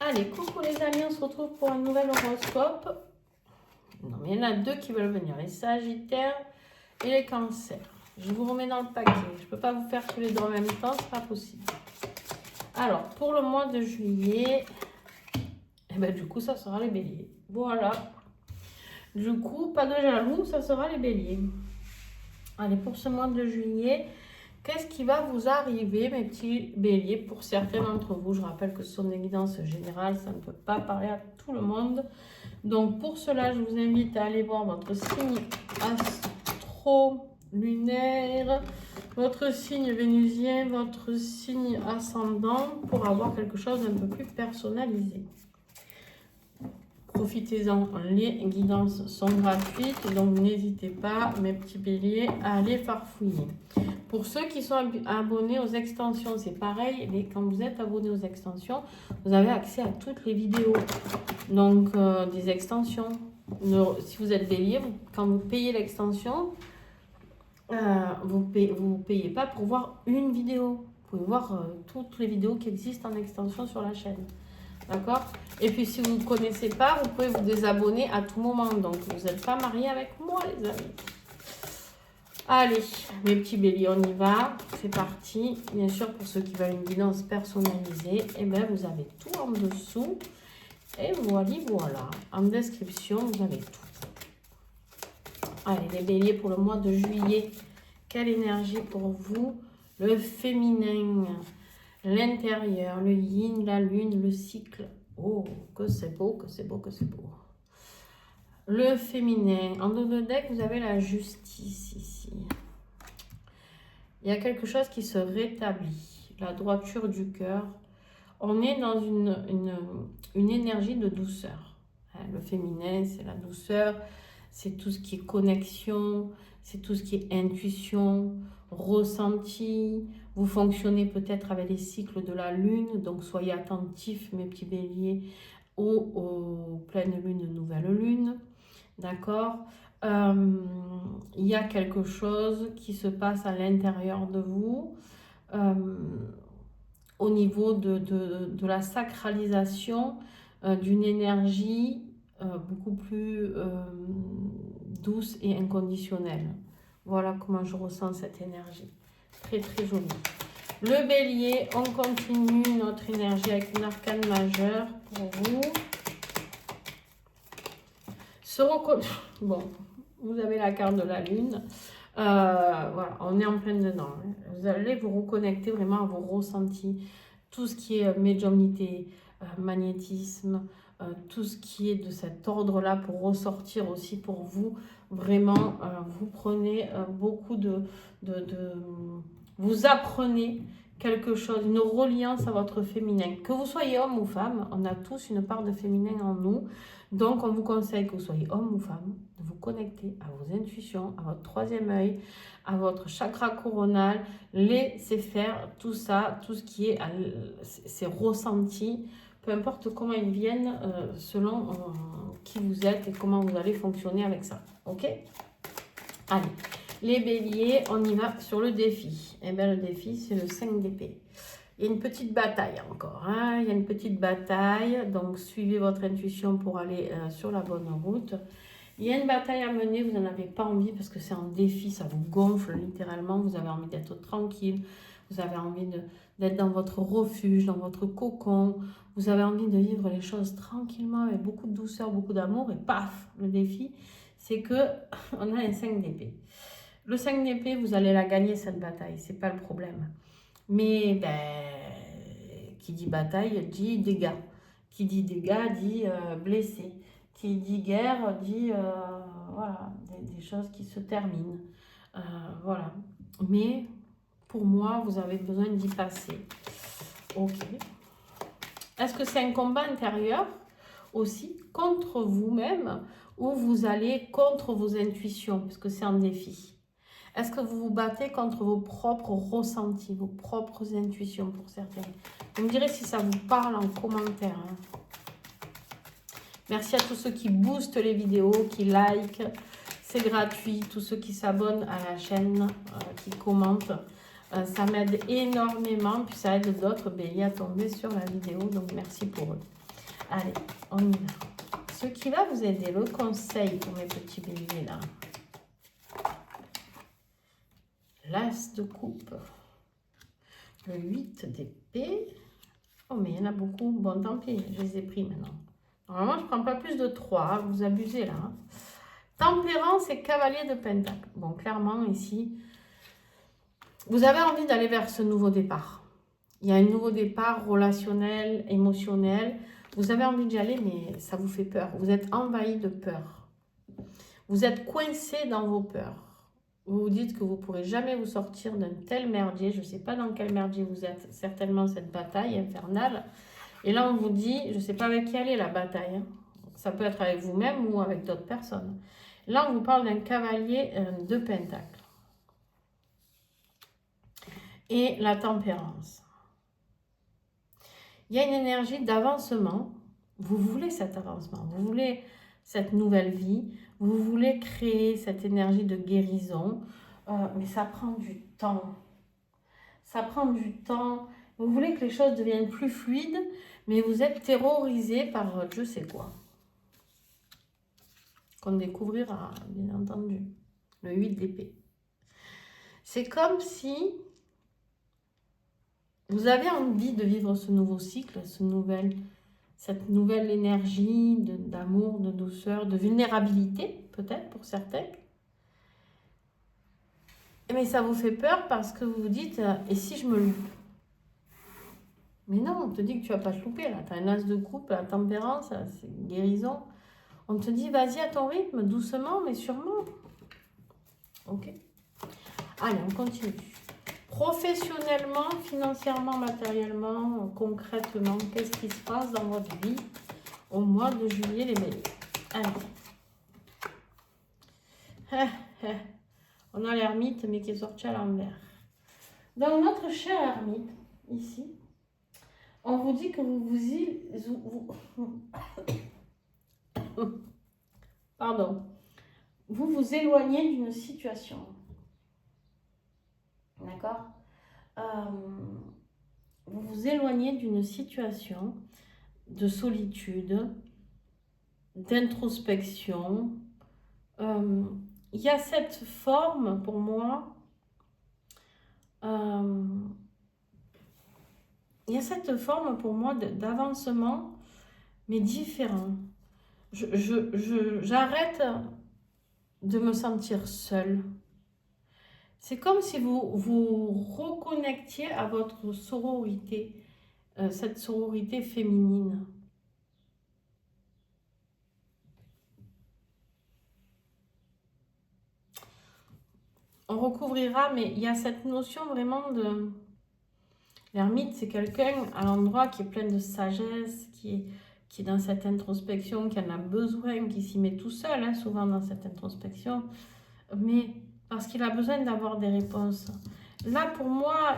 Allez, coucou les amis, on se retrouve pour un nouvel horoscope. Non, mais il y en a deux qui veulent venir, les Sagittaires et les Cancers. Je vous remets dans le paquet. Je ne peux pas vous faire tous les deux en même temps, c'est pas possible. Alors, pour le mois de juillet, eh ben, du coup, ça sera les Béliers. Voilà. Du coup, pas de jaloux, ça sera les Béliers. Allez, pour ce mois de juillet, qu'est-ce qui va vous arriver, mes petits béliers? Pour certains d'entre vous, je rappelle que ce sont des guidances générales, ça ne peut pas parler à tout le monde. Donc, pour cela, je vous invite à aller voir votre signe astro-lunaire, votre signe vénusien, votre signe ascendant, pour avoir quelque chose d'un peu plus personnalisé. Profitez-en, les guidances sont gratuites, donc n'hésitez pas, mes petits béliers, à aller farfouiller. Pour ceux qui sont abonnés aux extensions, c'est pareil, quand vous êtes abonné aux extensions, vous avez accès à toutes les vidéos, donc des extensions. Si vous êtes bélier, quand vous payez l'extension, vous payez pas pour voir une vidéo. Vous pouvez voir toutes les vidéos qui existent en extension sur la chaîne. D'accord? Et puis si vous ne connaissez pas, vous pouvez vous désabonner à tout moment. Donc vous n'êtes pas marié avec moi, les amis. Allez, mes petits béliers, on y va. C'est parti. Bien sûr, pour ceux qui veulent une guidance personnalisée, eh bien, vous avez tout en dessous. Et voilà. En description, vous avez tout. Allez, les béliers, pour le mois de juillet, quelle énergie pour vous? Le féminin, l'intérieur, le yin, la lune, le cycle. Oh, que c'est beau, que c'est beau, que c'est beau. Le féminin. En dos de deck, vous avez la justice ici. Il y a quelque chose qui se rétablit. La droiture du cœur. On est dans une énergie de douceur. Le féminin, c'est la douceur. C'est tout ce qui est connexion. C'est tout ce qui est intuition, ressenti. Vous fonctionnez peut-être avec les cycles de la lune. Donc, soyez attentifs, mes petits béliers, aux pleines lunes, nouvelles lunes. D'accord? Il y a quelque chose qui se passe à l'intérieur de vous au niveau de la sacralisation d'une énergie beaucoup plus douce et inconditionnelle. Voilà comment je ressens cette énergie. Très très jolie. Le bélier, on continue notre énergie avec une arcane majeure pour vous. Bon, vous avez la carte de la lune. Voilà, on est en plein dedans. Hein. Vous allez vous reconnecter vraiment à vos ressentis. Tout ce qui est médiumnité, magnétisme, tout ce qui est de cet ordre-là pour ressortir aussi pour vous. Vraiment, vous prenez beaucoup vous apprenez quelque chose, une reliance à votre féminin. Que vous soyez homme ou femme, on a tous une part de féminin en nous. Donc, on vous conseille que vous soyez homme ou femme, de vous connecter à vos intuitions, à votre troisième œil, à votre chakra coronal. Laissez faire tout ça, tout ce qui est ces ressentis, peu importe comment ils viennent, selon qui vous êtes et comment vous allez fonctionner avec ça. Ok? Allez. Les béliers, on y va sur le défi. Eh bien, le défi, c'est le 5 d'épée. Il y a une petite bataille encore. Hein. Il y a une petite bataille. Donc, suivez votre intuition pour aller sur la bonne route. Il y a une bataille à mener. Vous n'en avez pas envie parce que c'est un défi. Ça vous gonfle littéralement. Vous avez envie d'être tranquille. Vous avez envie d'être dans votre refuge, dans votre cocon. Vous avez envie de vivre les choses tranquillement avec beaucoup de douceur, beaucoup d'amour. Et paf, le défi, c'est que on a un 5 d'épée. Le 5 d'épée, vous allez la gagner cette bataille, c'est pas le problème. Mais qui dit bataille dit dégâts. Qui dit dégâts dit blessé. Qui dit guerre dit voilà, des choses qui se terminent. Voilà. Mais pour moi, vous avez besoin d'y passer. Ok. Est-ce que c'est un combat intérieur aussi contre vous-même ou vous allez contre vos intuitions parce que c'est un défi? Est-ce que vous vous battez contre vos propres ressentis, vos propres intuitions pour certains? Vous me direz si ça vous parle en commentaire. Hein. Merci à tous ceux qui boostent les vidéos, qui like. C'est gratuit. Tous ceux qui s'abonnent à la chaîne, qui commentent. Ça m'aide énormément. Puis ça aide d'autres béliers à tomber sur la vidéo. Donc merci pour eux. Allez, on y va. Ce qui va vous aider, le conseil pour mes petits béliers là. L'As de coupe. Le 8 d'épée. Oh, mais il y en a beaucoup. Bon, tant pis, je les ai pris maintenant. Normalement, je ne prends pas plus de 3. Hein, vous abusez là. Hein. Tempérance et cavalier de pentacle. Bon, clairement, ici, vous avez envie d'aller vers ce nouveau départ. Il y a un nouveau départ relationnel, émotionnel. Vous avez envie d'y aller, mais ça vous fait peur. Vous êtes envahi de peur. Vous êtes coincé dans vos peurs. Vous vous dites que vous ne pourrez jamais vous sortir d'un tel merdier. Je ne sais pas dans quel merdier vous êtes. Certainement cette bataille infernale. Et là, on vous dit, je ne sais pas avec qui aller la bataille. Hein. Ça peut être avec vous-même ou avec d'autres personnes. Là, on vous parle d'un cavalier de pentacle. Et la tempérance. Il y a une énergie d'avancement. Vous voulez cet avancement. Vous voulez cette nouvelle vie. Vous voulez créer cette énergie de guérison. Mais ça prend du temps. Ça prend du temps. Vous voulez que les choses deviennent plus fluides, mais vous êtes terrorisé par je sais quoi. Qu'on découvrira, bien entendu. Le 8 d'épée. C'est comme si vous avez envie de vivre ce nouveau cycle, cette nouvelle énergie d'amour, de douceur, de vulnérabilité, peut-être pour certains. Mais ça vous fait peur parce que vous vous dites, et si je me loupe? Mais non, on te dit que tu vas pas te louper, là. Tu as un as de coupe, la tempérance, c'est une guérison. On te dit, vas-y à ton rythme, doucement, mais sûrement. Ok. Allez, on continue. Professionnellement, financièrement, matériellement, concrètement, qu'est-ce qui se passe dans votre vie au mois de juillet, les béliers? Allez. On a l'ermite, mais qui est sorti à l'envers. Dans notre cher ermite, ici, on vous dit que vous vous éloignez d'une situation. D'accord? Vous vous éloignez d'une situation de solitude, d'introspection. Il y a cette forme, pour moi, d'avancement, mais différent. J'arrête de me sentir seule. C'est comme si vous vous reconnectiez à votre sororité, cette sororité féminine. On recouvrira, mais il y a cette notion vraiment de... L'ermite, c'est quelqu'un à l'endroit qui est plein de sagesse, qui est dans cette introspection, qui en a besoin, qui s'y met tout seul, hein, souvent dans cette introspection, mais parce qu'il a besoin d'avoir des réponses. Là, pour moi,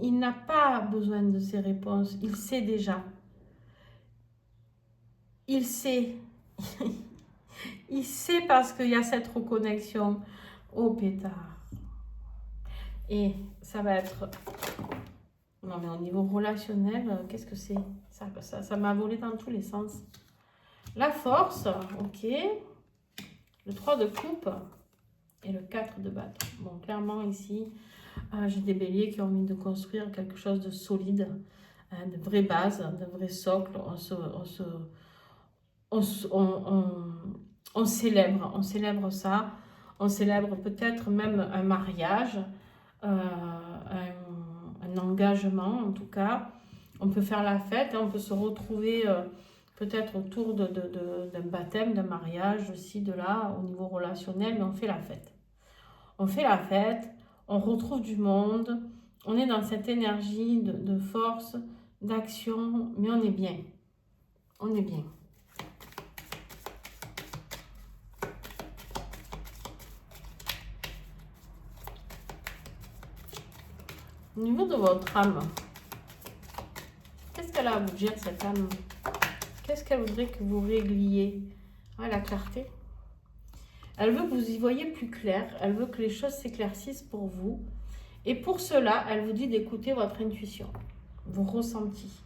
il n'a pas besoin de ces réponses, il sait déjà. Il sait. Il sait parce qu'il y a cette reconnexion au pétard. Et ça va être... Non, mais au niveau relationnel, qu'est-ce que c'est? Ça m'a volé dans tous les sens. La force, ok. Le 3 de coupe et le 4 de bâton. Bon, clairement, ici, j'ai des béliers qui ont envie de construire quelque chose de solide, de vraies bases, de vrais socles. On célèbre ça. On célèbre peut-être même un mariage, un engagement en tout cas. On peut faire la fête, hein, on peut se retrouver peut-être autour d'un baptême, d'un mariage, aussi de là, au niveau relationnel, mais on fait la fête. On fait la fête, on retrouve du monde, on est dans cette énergie de force, d'action, mais on est bien. On est bien. Au niveau de votre âme, qu'est-ce qu'elle a à vous dire, cette âme? Qu'est-ce qu'elle voudrait que vous régliez? Ah, la clarté. Elle veut que vous y voyez plus clair. Elle veut que les choses s'éclaircissent pour vous. Et pour cela, elle vous dit d'écouter votre intuition, vos ressentis.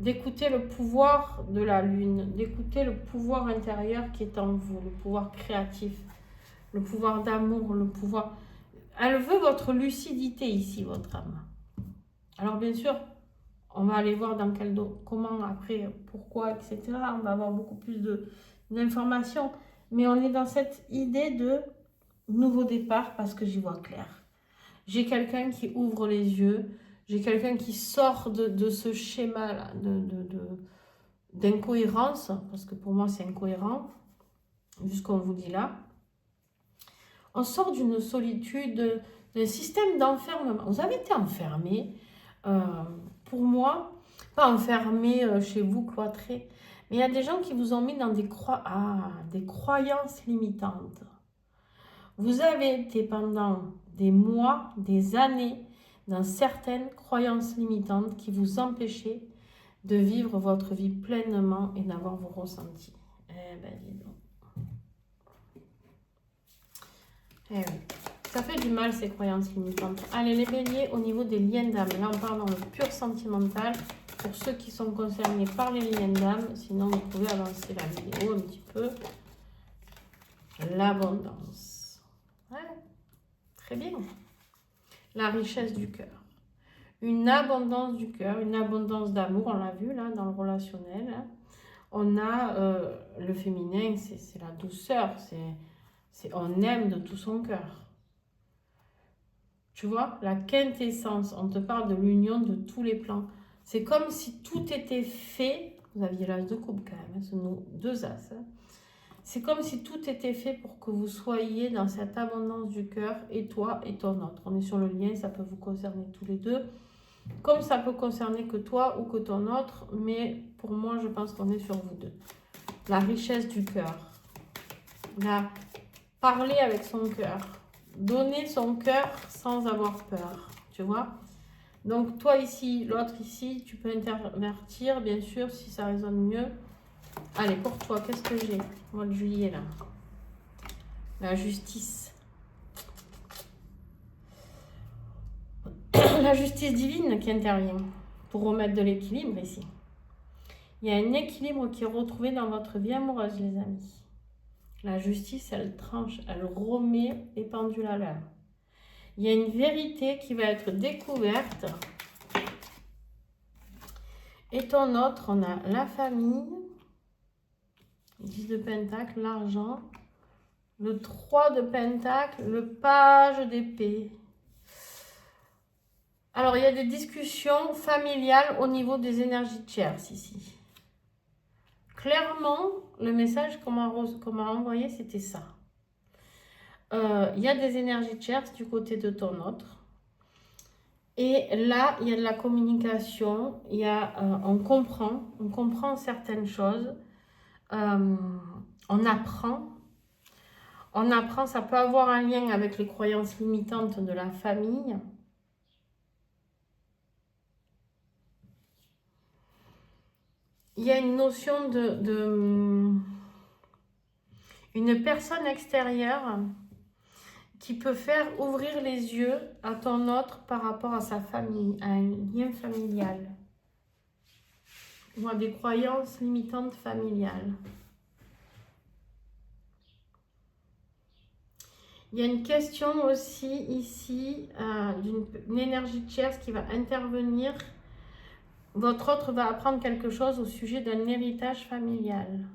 d'écouter le pouvoir de la lune, d'écouter le pouvoir intérieur qui est en vous, le pouvoir créatif, le pouvoir d'amour, le pouvoir... Elle veut votre lucidité ici, votre âme. Alors bien sûr, on va aller voir dans quel comment, après, pourquoi, etc. On va avoir beaucoup plus d'informations. Mais on est dans cette idée de nouveau départ parce que j'y vois clair. J'ai quelqu'un qui ouvre les yeux. J'ai quelqu'un qui sort de ce schéma-là, d'incohérence, parce que pour moi c'est incohérent, vu ce qu'on vous dit là. On sort d'une solitude, d'un système d'enfermement. Vous avez été enfermé, pour moi, pas enfermé chez vous, cloîtré, mais il y a des gens qui vous ont mis dans des croyances limitantes. Vous avez été pendant des mois, des années, dans certaines croyances limitantes qui vous empêchaient de vivre votre vie pleinement et d'avoir vos ressentis. Eh ben, dis donc. Eh oui. Ça fait du mal, ces croyances limitantes. Allez, les béliers, au niveau des liens d'âme. Là, on parle dans le pur sentimental. Pour ceux qui sont concernés par les liens d'âme, sinon, vous pouvez avancer la vidéo un petit peu. L'abondance. Ouais, très bien. La richesse du cœur. Une abondance du cœur, une abondance d'amour, on l'a vu là dans le relationnel. On a le féminin, c'est la douceur, on aime de tout son cœur. Tu vois, la quintessence, on te parle de l'union de tous les plans. C'est comme si tout était fait, vous aviez l'as de coupe quand même, c'est nos deux as. C'est comme si tout était fait pour que vous soyez dans cette abondance du cœur, et toi et ton autre. On est sur le lien, ça peut vous concerner tous les deux. Comme ça peut concerner que toi ou que ton autre, mais pour moi, je pense qu'on est sur vous deux. La richesse du cœur. Parler avec son cœur. Donner son cœur sans avoir peur. Tu vois? Donc, toi ici, l'autre ici, tu peux intervertir, bien sûr, si ça résonne mieux. Allez, pour toi, qu'est-ce que j'ai? Mois de juillet, là. La justice. La justice divine qui intervient pour remettre de l'équilibre ici. Il y a un équilibre qui est retrouvé dans votre vie amoureuse, les amis. La justice, elle tranche, elle remet les pendules à l'heure. Il y a une vérité qui va être découverte. Et ton autre, on a la famille, 10 de Pentacle, l'argent, le 3 de Pentacle, le page d'épée. Alors, il y a des discussions familiales au niveau des énergies tierces ici. Clairement, le message qu'on m'a envoyé, c'était ça. Il y a des énergies tierces du côté de ton autre. Et là, il y a de la communication. On comprend certaines choses. On apprend. Ça peut avoir un lien avec les croyances limitantes de la famille. Il y a une notion une personne extérieure qui peut faire ouvrir les yeux à ton autre par rapport à sa famille, à un lien familial ou à des croyances limitantes familiales. Il y a une question aussi ici d'une énergie tierce qui va intervenir. Votre autre va apprendre quelque chose au sujet d'un héritage familial.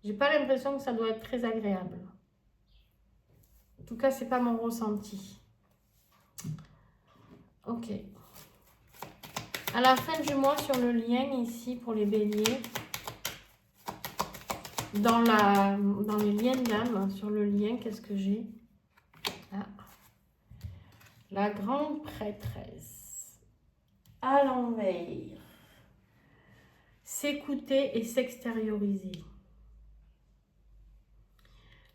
J'ai pas l'impression que ça doit être très agréable. En tout cas, c'est pas mon ressenti. Ok. À la fin du mois, sur le lien ici pour les béliers, dans les liens d'âme, sur le lien, qu'est-ce que j'ai? La grande prêtresse. À l'envers. S'écouter et s'extérioriser.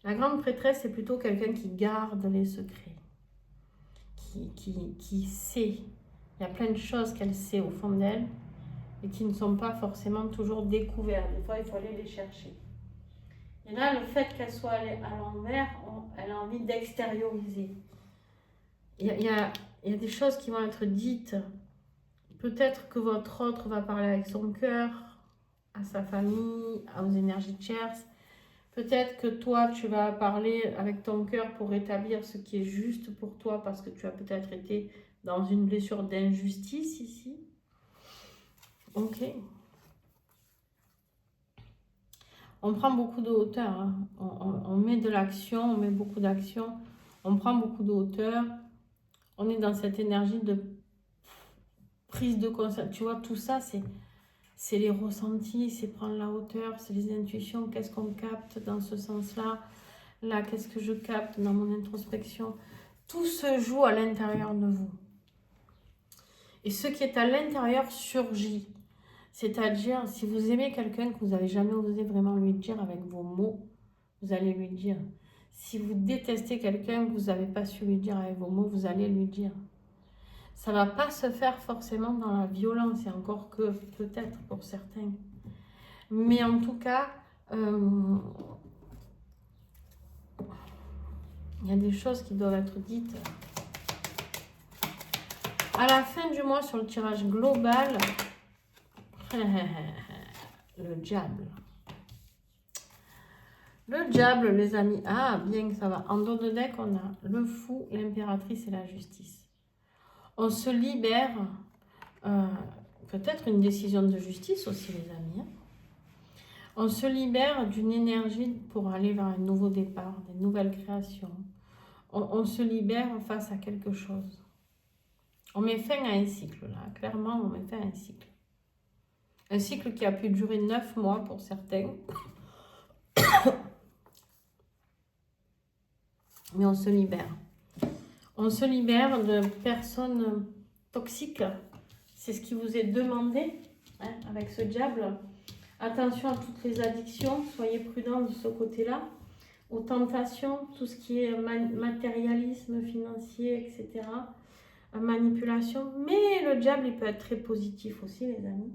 La grande prêtresse, c'est plutôt quelqu'un qui garde les secrets, qui sait. Il y a plein de choses qu'elle sait au fond d'elle et qui ne sont pas forcément toujours découvertes. Des fois, il faut aller les chercher. Et là, le fait qu'elle soit allée à l'envers, elle a envie d'extérioriser. Il y a des choses qui vont être dites peut-être que votre autre va parler avec son cœur, à sa famille, aux énergies tierces. Peut-être que toi, tu vas parler avec ton cœur pour rétablir ce qui est juste pour toi parce que tu as peut-être été dans une blessure d'injustice ici. Ok. On prend beaucoup de hauteur. Hein. On met de l'action, on met beaucoup d'action. On prend beaucoup de hauteur. On est dans cette énergie de prise de conscience. Tu vois, tout ça, c'est les ressentis, c'est prendre la hauteur, c'est les intuitions. Qu'est-ce qu'on capte dans ce sens-là? Là, qu'est-ce que je capte dans mon introspection? Tout se joue à l'intérieur de vous. Et ce qui est à l'intérieur surgit. C'est-à-dire, si vous aimez quelqu'un que vous n'avez jamais osé vraiment lui dire avec vos mots, vous allez lui dire. Si vous détestez quelqu'un que vous n'avez pas su lui dire avec vos mots, vous allez lui dire. Ça ne va pas se faire forcément dans la violence, et encore que peut-être pour certains. Mais en tout cas, il y a des choses qui doivent être dites. À la fin du mois, sur le tirage global, le diable. Le diable, les amis. Ah, bien que ça va. En dos de deck, on a le fou, l'impératrice et la justice. On se libère. Peut-être une décision de justice aussi, les amis. Hein. On se libère d'une énergie pour aller vers un nouveau départ, des nouvelles créations. On se libère face à quelque chose. On met fin à un cycle, là. Clairement, on met fin à un cycle. Un cycle qui a pu durer 9 mois pour certains. Mais on se libère. On se libère de personnes toxiques. C'est ce qui vous est demandé hein, avec ce diable. Attention à toutes les addictions. Soyez prudents de ce côté-là. Aux tentations, tout ce qui est matérialisme financier, etc. Manipulation. Mais le diable, il peut être très positif aussi, les amis.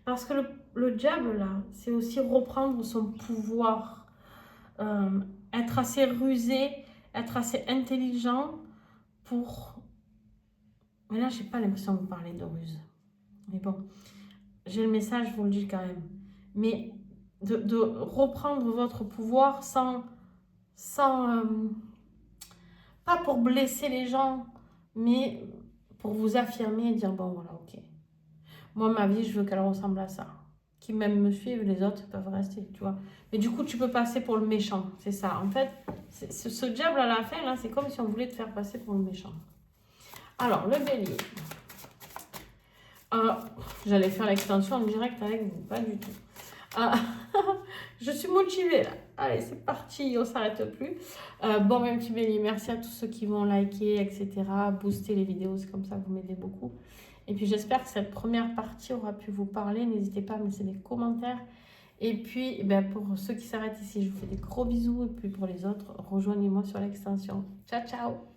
Parce que le diable, là, c'est aussi reprendre son pouvoir. Être assez rusé, être assez intelligent pour... Mais là, j'ai pas l'impression de vous parler de ruse. Mais bon, j'ai le message, je vous le dis quand même. Mais de reprendre votre pouvoir sans pas pour blesser les gens, mais pour vous affirmer et dire, bon, voilà, ok. Moi, ma vie, je veux qu'elle ressemble à ça. Qui même me suivent, les autres peuvent rester, tu vois. Mais du coup, tu peux passer pour le méchant, c'est ça. En fait, ce diable à la fin, là, c'est comme si on voulait te faire passer pour le méchant. Alors, le bélier. J'allais faire l'extension en direct avec vous, pas du tout. Je suis motivée là. Allez, c'est parti, on ne s'arrête plus. Bon, mes petits béliers, merci à tous ceux qui vont liker, etc. Booster les vidéos, c'est comme ça que vous m'aidez beaucoup. Et puis j'espère que cette première partie aura pu vous parler. N'hésitez pas à me laisser des commentaires. Et puis, ben, pour ceux qui s'arrêtent ici, je vous fais des gros bisous. Et puis pour les autres, rejoignez-moi sur l'extension. Ciao, ciao!